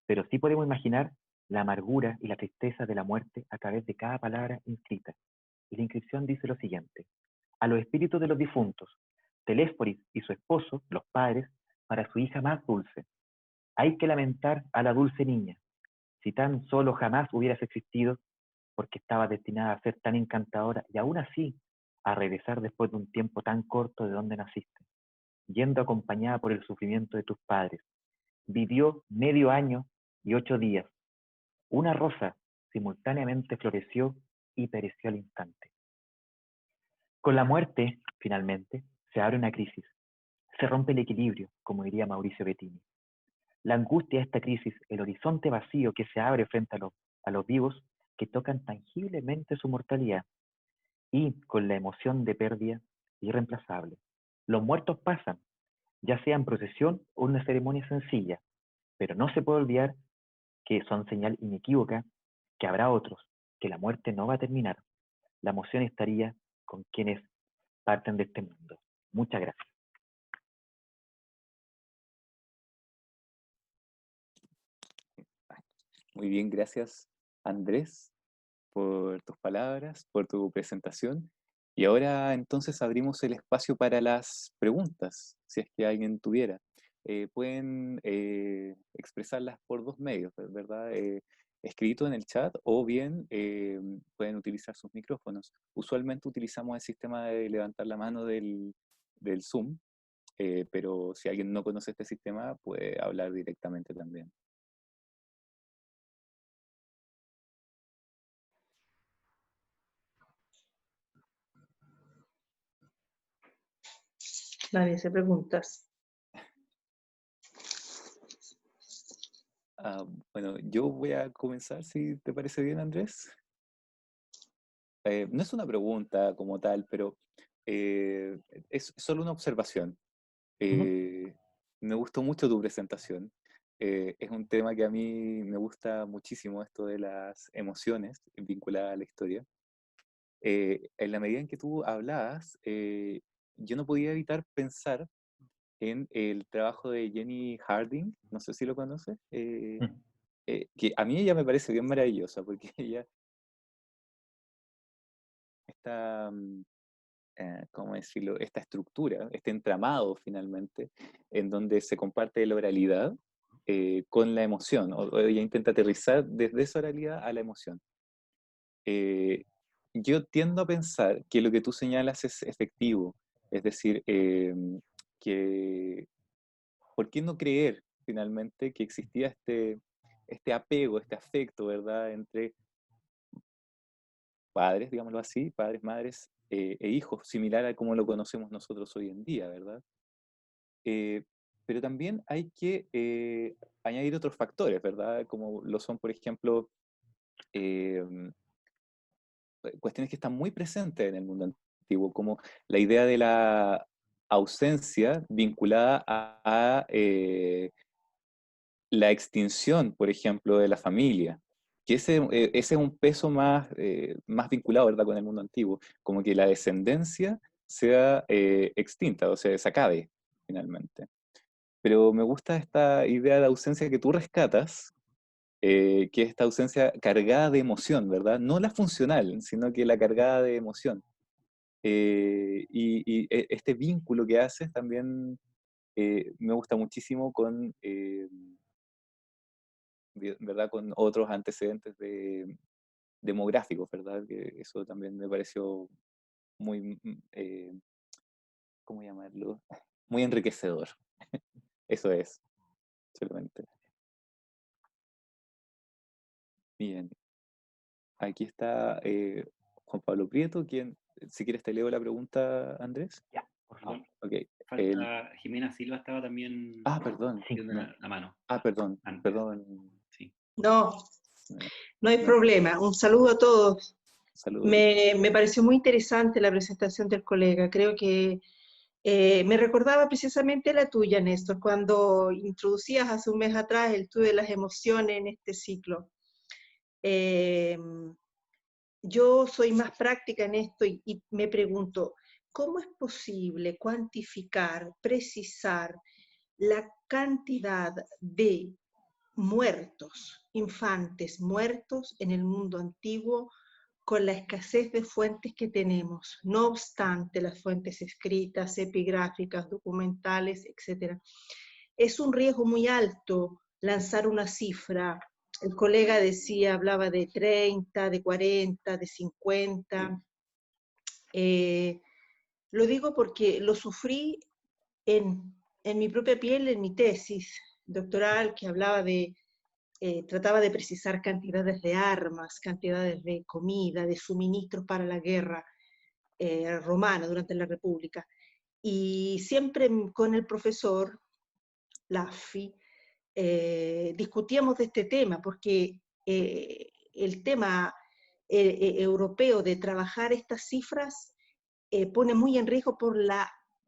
pero sí podemos imaginar la amargura y la tristeza de la muerte a través de cada palabra inscrita. Y la inscripción dice lo siguiente: a los espíritus de los difuntos, Telésforis y su esposo, los padres, para su hija más dulce. Hay que lamentar a la dulce niña, si tan solo jamás hubieras existido, porque estaba destinada a ser tan encantadora y aún así a regresar después de un tiempo tan corto de donde naciste, yendo acompañada por el sufrimiento de tus padres. Vivió medio año y 8 días. Una rosa simultáneamente floreció y pereció al instante. Con la muerte, finalmente, se abre una crisis. Se rompe el equilibrio, como diría Mauricio Bettini. La angustia de esta crisis, el horizonte vacío que se abre frente a los vivos que tocan tangiblemente su mortalidad y con la emoción de pérdida irreemplazable. Los muertos pasan, ya sea en procesión o en una ceremonia sencilla, pero no se puede olvidar que son señal inequívoca que habrá otros, que la muerte no va a terminar. La emoción estaría con quienes parten de este mundo. Muchas gracias. Muy bien, gracias Andrés por tus palabras, por tu presentación. Y ahora entonces abrimos el espacio para las preguntas, si es que alguien tuviera. Pueden expresarlas por dos medios, ¿verdad? Escrito en el chat o bien pueden utilizar sus micrófonos. Usualmente utilizamos el sistema de levantar la mano del Zoom, pero si alguien no conoce este sistema, puede hablar directamente también. Nadie hace preguntas. Ah, bueno, yo voy a comenzar, si te parece bien, Andrés. No es una pregunta como tal, pero es solo una observación. Ujú. Eh, Me gustó mucho tu presentación. Es un tema que a mí me gusta muchísimo, esto de las emociones vinculadas a la historia. En la medida en que tú hablabas, yo no podía evitar pensar en el trabajo de Jenny Harding, no sé si lo conoces, que a mí ella me parece bien maravillosa, porque ella está, ¿cómo decirlo? Esta estructura, este entramado finalmente, en donde se comparte la oralidad con la emoción, o ella intenta aterrizar desde esa oralidad a la emoción. Eh, yo tiendo a pensar que lo que tú señalas es efectivo, es decir, que ¿por qué no creer finalmente que existía este apego, este afecto, ¿verdad?, entre padres, digámoslo así, padres, madres e hijos, similar a como lo conocemos nosotros hoy en día, ¿verdad? Eh, pero también hay que añadir otros factores, ¿verdad? Como lo son, por ejemplo, eh, cuestiones que están muy presentes en el mundo antiguo, como la idea de la ausencia vinculada a la extinción, por ejemplo, de la familia, que ese es un peso más vinculado, ¿verdad?, con el mundo antiguo, como que la descendencia sea extinta, o sea, se acabe finalmente. Pero me gusta esta idea de ausencia que tú rescatas, que es esta ausencia cargada de emoción, ¿verdad? No la funcional, sino que la cargada de emoción. Este vínculo que haces también me gusta muchísimo ¿verdad? Con otros antecedentes demográficos, ¿verdad? Que eso también me pareció muy, ¿cómo llamarlo? Muy enriquecedor. Eso es, solamente. Bien. Aquí está Juan Pablo Prieto, quien, si quieres te leo la pregunta, Andrés. Ya, por favor. Perdón, Ok. falta Jimena Silva, estaba también Perdón. Sí. pidiendo la mano Perdón. antes. Perdón. Sí. No, eh, no hay no, problema. Un saludo a todos. saludos. Me pareció muy interesante la presentación del colega. Creo que me recordaba precisamente la tuya, Néstor, cuando introducías hace un mes atrás el estudio de las emociones en este ciclo. Eh, yo soy más práctica en esto y me pregunto, ¿cómo es posible cuantificar, precisar la cantidad de muertos, infantes muertos en el mundo antiguo con la escasez de fuentes que tenemos? No obstante las fuentes escritas, epigráficas, documentales, etc. Es un riesgo muy alto lanzar una cifra. El colega decía, hablaba de 30, de 40, de 50. Lo digo porque lo sufrí en mi propia piel, en mi tesis doctoral, que hablaba trataba de precisar cantidades de armas, cantidades de comida, de suministros para la guerra romana durante la República. Y siempre con el profesor Laffi discutíamos de este tema, porque el tema europeo de trabajar estas cifras pone muy en riesgo por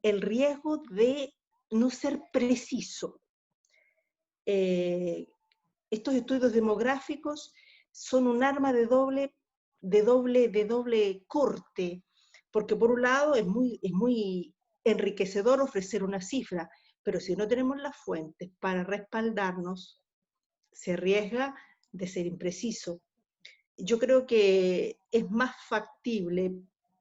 el riesgo de no ser preciso. Estos estudios demográficos son un arma de doble corte, porque por un lado es muy enriquecedor ofrecer una cifra, pero si no tenemos las fuentes para respaldarnos, se arriesga de ser impreciso. Yo creo que es más factible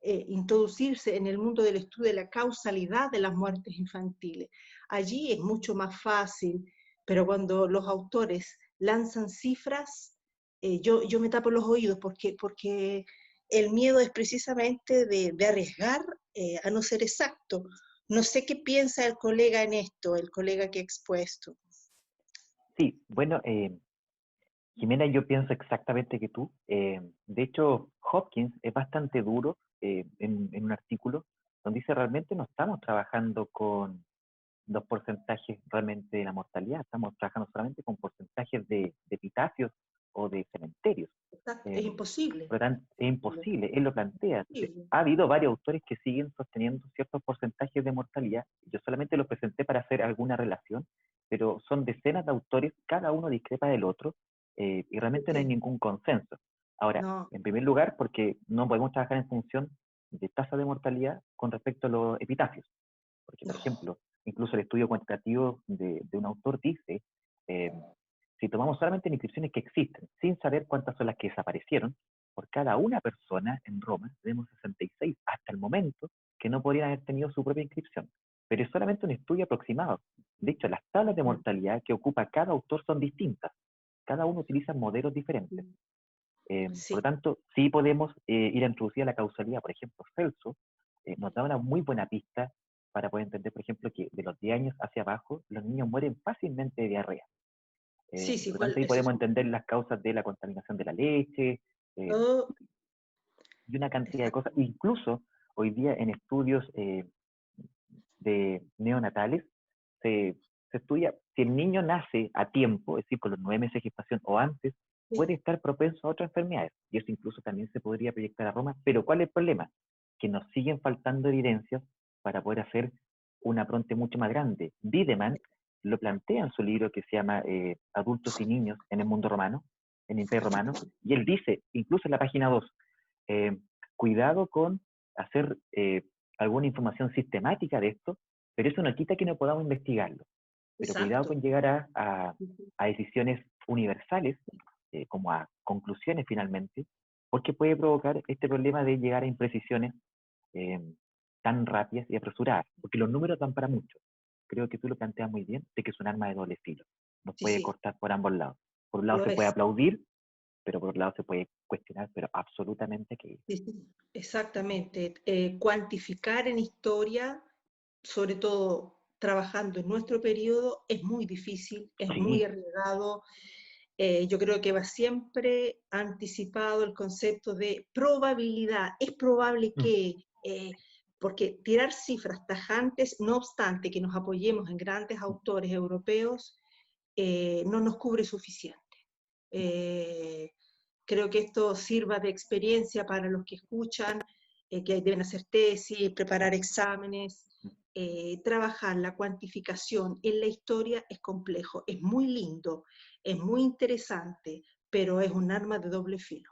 introducirse en el mundo del estudio de la causalidad de las muertes infantiles. Allí es mucho más fácil, pero cuando los autores lanzan cifras, yo me tapo los oídos porque el miedo es precisamente de arriesgar a no ser exacto. No sé qué piensa el colega en esto, el colega que ha expuesto. Sí, bueno, Jimena, yo pienso exactamente que tú. De hecho, Hopkins es bastante duro en un artículo donde dice realmente no estamos trabajando con los porcentajes realmente de la mortalidad, estamos trabajando solamente con porcentajes de epitafios o de cementerios. Es imposible. Por lo tanto, es imposible, él lo plantea. Sí. Ha habido varios autores que siguen sosteniendo ciertos porcentajes de mortalidad. Yo solamente los presenté para hacer alguna relación, pero son decenas de autores, cada uno discrepa del otro, y realmente no hay ningún consenso. Ahora, No. en primer lugar, porque no podemos trabajar en función de tasa de mortalidad con respecto a los epitafios. Porque, por ejemplo, incluso el estudio cuantitativo de un autor dice, si tomamos solamente inscripciones que existen, sin saber cuántas son las que desaparecieron, por cada una persona en Roma tenemos 66 hasta el momento que no podrían haber tenido su propia inscripción. Pero es solamente un estudio aproximado. De hecho, las tablas de mortalidad que ocupa cada autor son distintas. Cada uno utiliza modelos diferentes. Sí. Por lo tanto, sí podemos ir a introducir la causalidad. Por ejemplo, Celso nos da una muy buena pista para poder entender, por ejemplo, que de los 10 años hacia abajo, los niños mueren fácilmente de diarrea. Sí, sí, Por lo tanto, ahí podemos entender las causas de la contaminación de la leche Oh, y una cantidad de exacto. cosas. Incluso hoy día en estudios de neonatales se estudia si el niño nace a tiempo, es decir, con los 9 meses de gestación o antes, puede estar propenso a otras enfermedades. Y eso incluso también se podría proyectar a Roma. Pero ¿cuál es el problema? que nos siguen faltando evidencias para poder hacer una Pronte mucho más grande. Bideman lo plantea en su libro que se llama Adultos y Niños en el Mundo Romano, en el Imperio Romano, y él dice, incluso en la página 2, cuidado con hacer alguna información sistemática de esto, pero eso no quita que no podamos investigarlo. Pero cuidado Exacto. con llegar a decisiones universales, como a conclusiones finalmente, porque puede provocar este problema de llegar a imprecisiones tan rápidas y apresuradas, porque los números dan para mucho. Creo que tú lo planteas muy bien, de que es un arma de doble filo. Nos Sí, puede sí, cortar por ambos lados. Por un lado lo se puede es. aplaudir, pero por otro lado se puede cuestionar, pero absolutamente que Sí, sí, exactamente. Cuantificar en historia, sobre todo trabajando en nuestro periodo, es muy difícil, es muy sí. arriesgado. Yo creo que va siempre anticipado el concepto de probabilidad. Es probable Mm, que, porque tirar cifras tajantes, no obstante que nos apoyemos en grandes autores europeos, no nos cubre suficiente. Eh, Creo que esto sirva de experiencia para los que escuchan, que deben hacer tesis, preparar exámenes. Trabajar la cuantificación en la historia es complejo, es muy lindo, es muy interesante, pero es un arma de doble filo.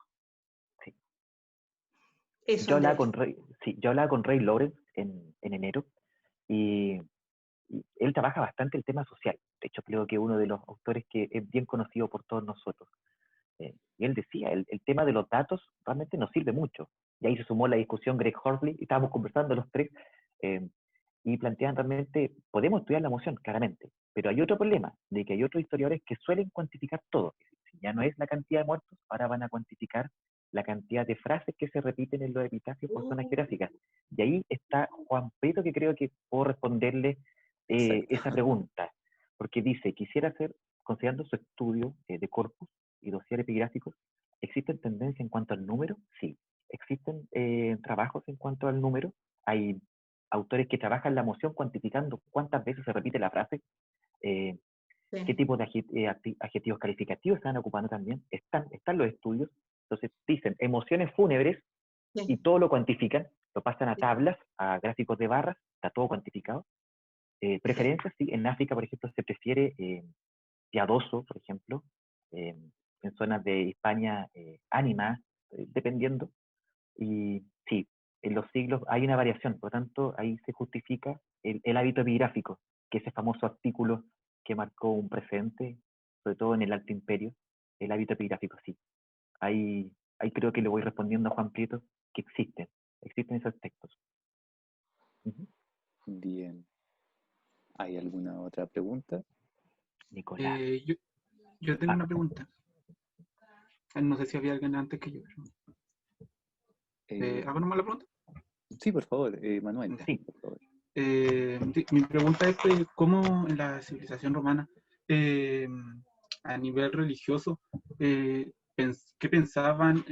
sí. Eso, Yo hablaba Andrés. con Ray, sí, yo hablaba con Ray Lawrence en enero y, y él trabaja bastante el tema social. De hecho, creo que uno de los autores que es bien conocido por todos nosotros. Y él decía, el tema de los datos realmente nos sirve mucho. Y ahí se sumó la discusión Greg Horsley, y estábamos conversando los tres, eh, y plantean realmente, podemos estudiar la emoción, claramente, pero hay otro problema, de que hay otros historiadores que suelen cuantificar todo. Si ya no es la cantidad de muertos, ahora van a cuantificar la cantidad de frases que se repiten en los epitafios por zonas geográficas. Y ahí está Juan Pedro, que creo que puedo responderle Exacto. esa pregunta, porque dice, quisiera hacer, considerando su estudio de corpus y dossier epigráficos, ¿existen tendencias en cuanto al número? Sí. ¿Existen trabajos en cuanto al número? Hay autores que trabajan la emoción cuantificando cuántas veces se repite la frase, eh, qué Sí, tipo de adjetivos calificativos se están ocupando también. Están los estudios. Entonces dicen emociones fúnebres y sí, todo lo cuantifican, lo pasan a sí, tablas, a gráficos de barras, está todo cuantificado. sí, Preferencias, sí, en África, por ejemplo, se prefiere piadoso, por ejemplo, eh, en zonas de España, ánima, dependiendo. Y sí, en los siglos hay una variación, por lo tanto, ahí se justifica el hábito epigráfico, que ese famoso artículo que marcó un precedente, sobre todo en el Alto Imperio, el hábito epigráfico, sí. Ahí creo que le voy respondiendo a Juan Prieto que existen esos textos. Ujú. Bien. ¿Hay alguna otra pregunta? Nicolás. Eh, yo, yo tengo Ah, una pregunta. No sé si había alguien antes que yo. Eh, ¿Hago nomás la pregunta? sí, por favor, Manuel, Ya. sí, por favor. Sí, mi pregunta es pues, cómo en la civilización romana, eh, a nivel religioso, qué pensaban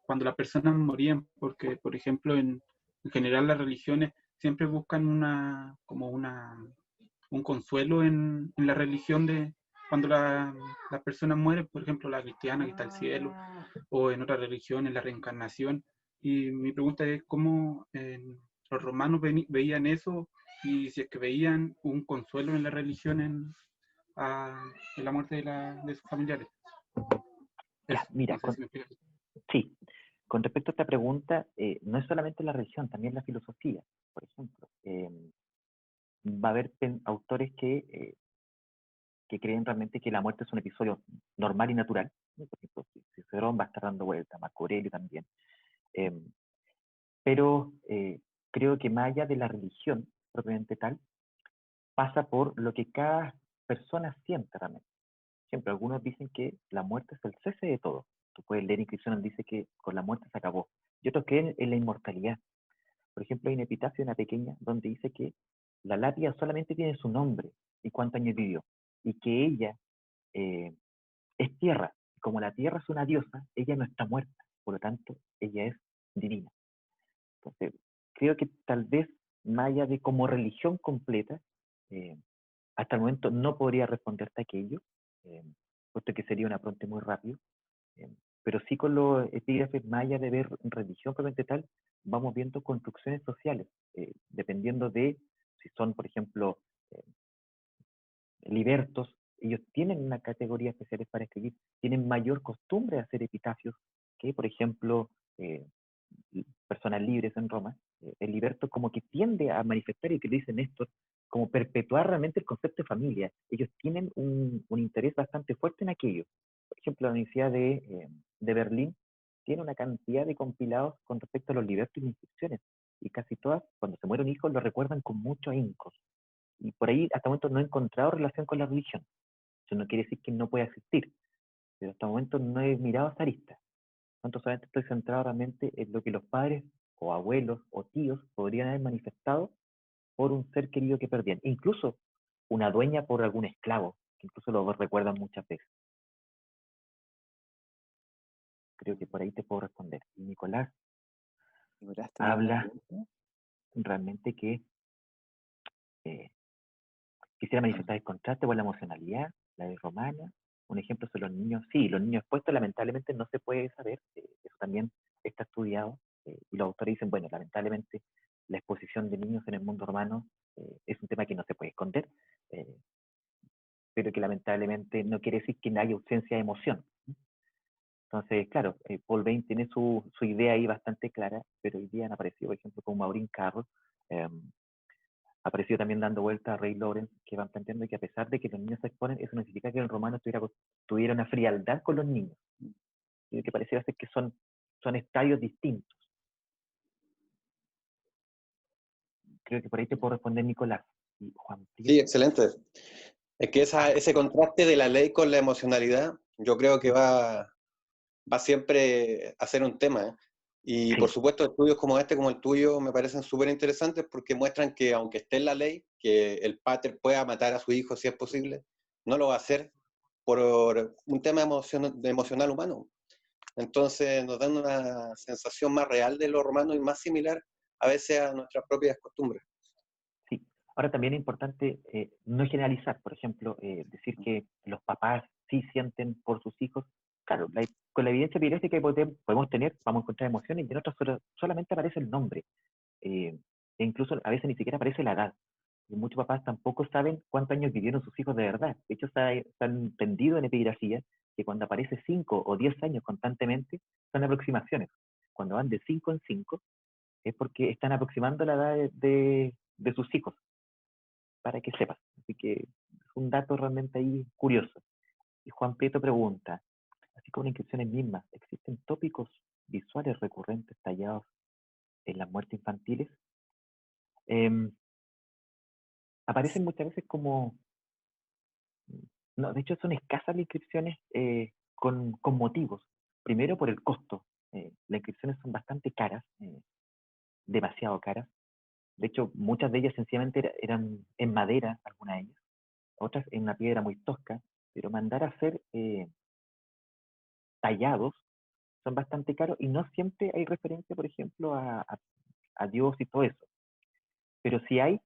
cuando las personas morían, porque por ejemplo en general las religiones siempre buscan un consuelo en la religión de cuando las personas mueren, por ejemplo la cristiana que está el cielo, o en otras religiones la reencarnación. Y mi pregunta es cómo los romanos veían eso y si es que veían un consuelo en la religión en la muerte de sus familiares. ya, Eso, mira, no sé si me explicas. sí, con respecto a esta pregunta, no es solamente la religión, también la filosofía, por ejemplo. Va a haber autores que creen realmente que la muerte es un episodio normal y natural, ¿no? Por ejemplo, Cicerón va a estar dando vuelta, Marco Aurelio también. Eh, pero creo que más allá de la religión propiamente tal, pasa por lo que cada persona siente realmente. Por ejemplo, algunos dicen que la muerte es el cese de todo. Tú puedes leer inscripción donde dice que con la muerte se acabó. Y otros creen en la inmortalidad. Por ejemplo, hay un epitafio, una pequeña, donde dice que la lápida solamente tiene su nombre y cuántos años vivió. Y que ella eh, es tierra. Como la tierra es una diosa, ella no está muerta. Por lo tanto, ella es divina. Entonces, creo que tal vez, más allá de como religión completa, eh, hasta el momento no podría responderte aquello, eh, puesto que sería un apronte muy rápido. pero sí con los epígrafes, más allá de ver religión propiamente tal, vamos viendo construcciones sociales, dependiendo de si son, por ejemplo, eh, libertos, ellos tienen una categoría especial para escribir, tienen mayor costumbre de hacer epitafios que, por ejemplo, eh, personas libres en Roma. El liberto como que tiende a manifestar, y que lo dice Néstor, como perpetuar realmente el concepto de familia. Ellos tienen un interés bastante fuerte en aquello. Por ejemplo, la Universidad de Berlín tiene una cantidad de compilados con respecto a los libertos y las inscripciones, y casi todas, cuando se muere un hijo, lo recuerdan con mucho ahínco. Y por ahí, hasta el momento, no he encontrado relación con la religión. Eso no quiere decir que no pueda existir, pero hasta el momento no he mirado esa arista. Tanto solamente estoy centrado realmente en lo que los padres o abuelos o tíos podrían haber manifestado por un ser querido que perdían. Incluso una dueña por algún esclavo, que incluso lo recuerdan muchas veces. Creo que por ahí te puedo responder. Y Nicolás Nicolás, ¿tenía una habla pregunta? realmente que eh, quisiera manifestar el contraste con la emocionalidad, la de Romana. Un ejemplo son los niños. Sí, los niños expuestos lamentablemente no se puede saber. Eso también está estudiado. Y los autores dicen, bueno, lamentablemente la exposición de niños en el mundo romano es un tema que no se puede esconder, eh, pero que lamentablemente no quiere decir que no haya ausencia de emoción. Entonces, claro, Paul Bain tiene su idea ahí bastante clara, pero hoy día han aparecido, por ejemplo, como Maureen Carroll, eh, apareció también dando vuelta a Ray Lawrence, que van planteando que a pesar de que los niños se exponen, eso no significa que el romano tuviera una frialdad con los niños, y que pareciera ser que son estadios distintos. Creo que por ahí te puedo responder, Nicolás. Y Juan Sí, Prieto. excelente. Es que ese contraste de la ley con la emocionalidad, yo creo que va siempre a ser un tema, ¿eh? Y por Sí, supuesto, estudios como este, como el tuyo, me parecen súper interesantes porque muestran que aunque esté en la ley, que el pater pueda matar a su hijo si es posible, no lo va a hacer por un tema emocional humano. Entonces nos dan una sensación más real de lo romano y más similar a veces a nuestras propias costumbres. sí. Ahora también es importante no generalizar, por ejemplo, decir que los papás sí sienten por sus hijos. Claro, con la evidencia biológica que podemos tener, vamos a encontrar emociones, y en otras solamente aparece el nombre. E incluso a veces ni siquiera aparece la edad. Y muchos papás tampoco saben cuántos años vivieron sus hijos de verdad. De hecho, está entendido en epigrafía que cuando aparece 5 o 10 años constantemente, son aproximaciones. Cuando van de 5 en 5, es porque están aproximando la edad de sus hijos, para que sepas. Así que es un dato realmente ahí curioso. Y Juan Prieto pregunta, así como en inscripciones mismas, ¿existen tópicos visuales recurrentes tallados en las muertes infantiles? Em, Aparecen muchas veces como, no, de hecho son escasas las inscripciones con motivos. Primero por el costo. Las inscripciones son bastante caras, demasiado caras. De hecho, muchas de ellas sencillamente eran en madera, algunas de ellas, otras en una piedra muy tosca, pero mandar a hacer tallados son bastante caros y no siempre hay referencia, por ejemplo, a Dios y todo eso. Pero sí hay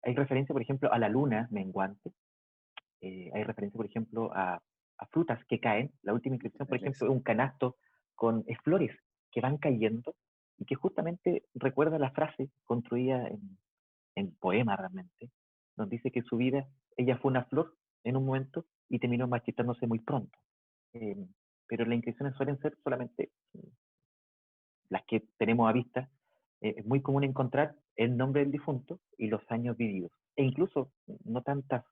referencia, por ejemplo, a la luna menguante, hay referencia, por ejemplo, a frutas que caen. La última inscripción, por ejemplo, es un canasto con flores que van cayendo y que justamente recuerda la frase construida en poema realmente, donde dice que su vida, ella fue una flor en un momento y terminó marchitándose muy pronto. Eh, pero las inscripciones suelen ser solamente las que tenemos a vista. Es muy común encontrar el nombre del difunto y los años vividos, e incluso no tantas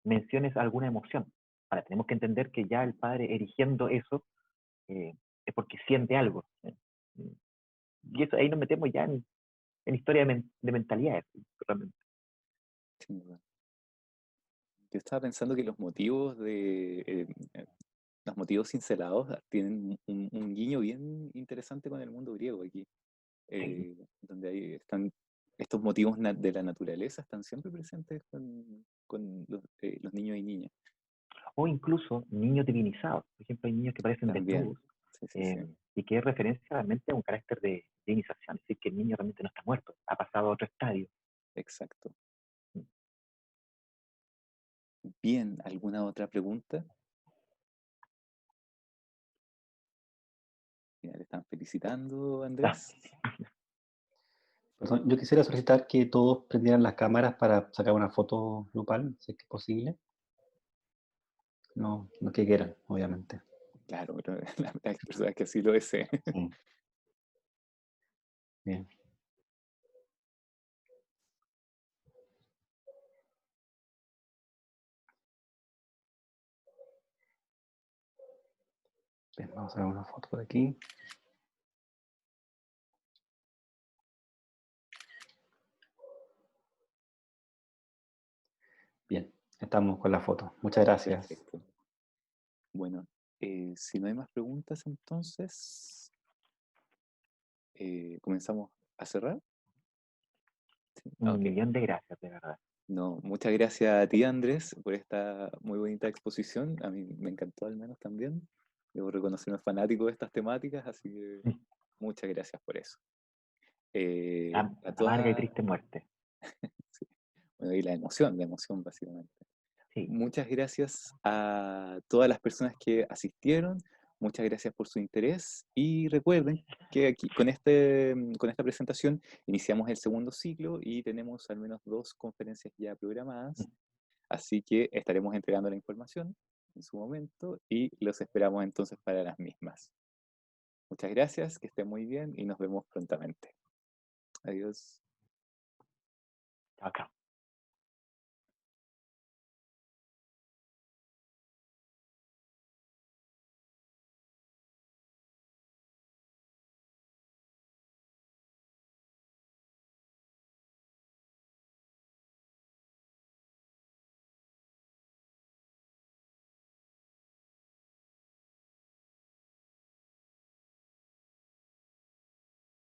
menciones a alguna emoción. Ahora, tenemos que entender que ya el padre erigiendo eso es porque siente algo. Y eso, ahí nos metemos ya en historia de mentalidades, realmente. Sin duda. Yo estaba pensando que los motivos cincelados tienen un guiño bien interesante con el mundo griego aquí, Sí. donde ahí están estos motivos de la naturaleza, están siempre presentes con los niños y niñas. O incluso niños divinizados. Por ejemplo, hay niños que parecen También, desnudos sí, sí, sí, y que es referencia realmente a un carácter de iniciación. Es decir, que el niño realmente no está muerto, ha pasado a otro estadio. exacto. Bien, ¿alguna otra pregunta? están felicitando, Ah, Andrés. Perdón, yo quisiera solicitar que todos prendieran las cámaras para sacar una foto grupal, si es que es posible. No, no que quieran, obviamente. Claro, pero hay personas que así lo deseen. Sí. Bien. Bien, vamos a sacar una foto por aquí. Bien, estamos con la foto. Muchas gracias. Perfecto. Bueno, si no hay más preguntas, entonces comenzamos a cerrar. Sí, Un ok. millón de gracias, de verdad. No, muchas gracias a ti, Andrés, por esta muy bonita exposición. A mí me encantó al menos también. Debo reconocerme fanático de estas temáticas, así que muchas gracias por eso. A Amarga y todas, triste muerte. sí, bueno, y la emoción básicamente. Sí. Muchas gracias a todas las personas que asistieron, muchas gracias por su interés y recuerden que aquí con esta presentación iniciamos el segundo ciclo y tenemos al menos 2 conferencias ya programadas, así que estaremos entregando la información en su momento y los esperamos entonces para las mismas. Muchas gracias, que estén muy bien y nos vemos prontamente. Adiós. Chao, chao.